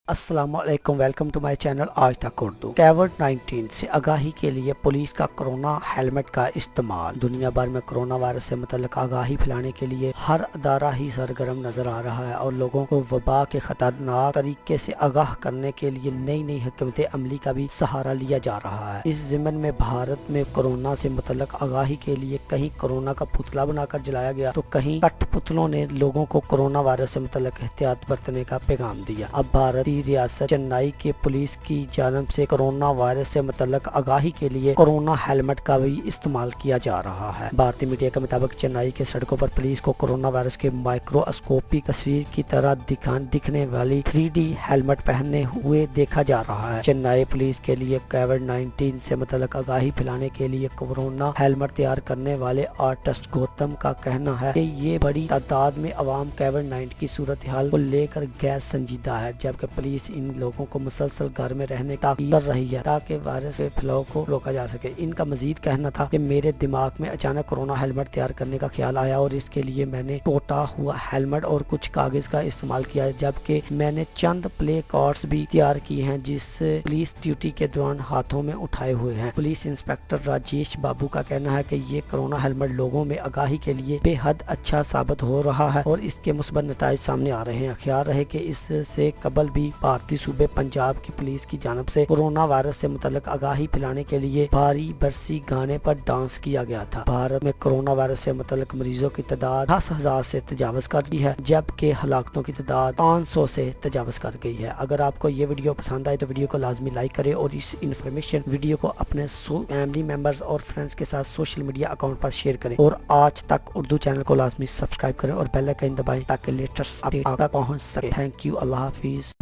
السلام علیکم، welcome to my channel آج تک اردو۔ کووڈ-19 سے آگاہی کے لیے پولیس کا کرونا ہیلمٹ کا استعمال۔ دنیا بھر میں کرونا وائرس سے متعلق آگاہی پھیلانے کے لیے ہر ادارہ ہی سرگرم نظر آ رہا ہے اور لوگوں کو وبا کے خطرناک طریقے سے آگاہ کرنے کے لیے نئی نئی حکمت عملی کا بھی سہارا لیا جا رہا ہے۔ اس ضمن میں بھارت میں کرونا سے متعلق آگاہی کے لیے کہیں کرونا کا پتلا بنا کر جلایا گیا تو کہیں کٹھ پتلوں نے لوگوں کو کرونا وائرس سے متعلق احتیاط برتنے کا پیغام دیا۔ اب بھارت ریاست چنئی کے پولیس کی جانب سے کرونا وائرس سے متعلق آگاہی کے لیے کرونا ہیلمٹ کا بھی استعمال کیا جا رہا ہے۔ بھارتی میڈیا کے مطابق چنئی کے سڑکوں پر پولیس کو کرونا وائرس کے مائکرواسکوپک تصویر کی طرح دکھنے والی 3D ہیلمٹ پہنے ہوئے دیکھا جا رہا ہے۔ چنئی پولیس کے لیے کووڈ-19 سے متعلق آگاہی پھیلانے کے لیے کرونا ہیلمٹ تیار کرنے والے آرٹسٹ گوتم کا کہنا ہے کہ یہ بڑی تعداد میں عوام کووڈ-19 کی صورتحال کو لے کر غیر سنجیدہ ہے، جبکہ پولیس ان لوگوں کو مسلسل گھر میں رہنے کا کر رہی ہے تاکہ وائرس کے پھیلاؤ کو روکا جا سکے۔ ان کا مزید کہنا تھا کہ میرے دماغ میں اچانک کرونا ہیلمٹ تیار کرنے کا خیال آیا اور اس کے لیے میں نے ٹوٹا ہوا ہیلمٹ اور کچھ کاغذ کا استعمال کیا، جبکہ میں نے چند پلے کارڈز بھی تیار کیے ہیں جس پولیس ڈیوٹی کے دوران ہاتھوں میں اٹھائے ہوئے ہیں۔ پولیس انسپکٹر راجیش بابو کا کہنا ہے کہ یہ کرونا ہیلمٹ لوگوں میں آگاہی کے لیے بے حد اچھا ثابت ہو رہا ہے اور اس کے مثبت نتائج سامنے آ رہے ہیں۔ خیال رہے کہ اس سے قبل بھی بھارتی صوبے پنجاب کی پولیس کی جانب سے کرونا وائرس سے متعلق آگاہی پھیلانے کے لیے بھاری برسی گانے پر ڈانس کیا گیا تھا۔ بھارت میں کرونا وائرس سے متعلق مریضوں کی تعداد 10,000 سے تجاوز کر دی ہے، جبکہ ہلاکتوں کی تعداد 500 سے تجاوز کر گئی ہے۔ اگر آپ کو یہ ویڈیو پسند آئے تو ویڈیو کو لازمی لائک کریں اور اس انفارمیشن ویڈیو کو اپنے فیملی ممبرز اور فرینڈز کے ساتھ سوشل میڈیا اکاؤنٹ پر شیئر کریں اور آج تک اردو چینل کو لازمی سبسکرائب کریں اور بیل آئیکن دبائیں تاکہ لیٹسٹ اپڈیٹ آپ تک پہنچ سکے۔ تھینک یو، اللہ حافظ۔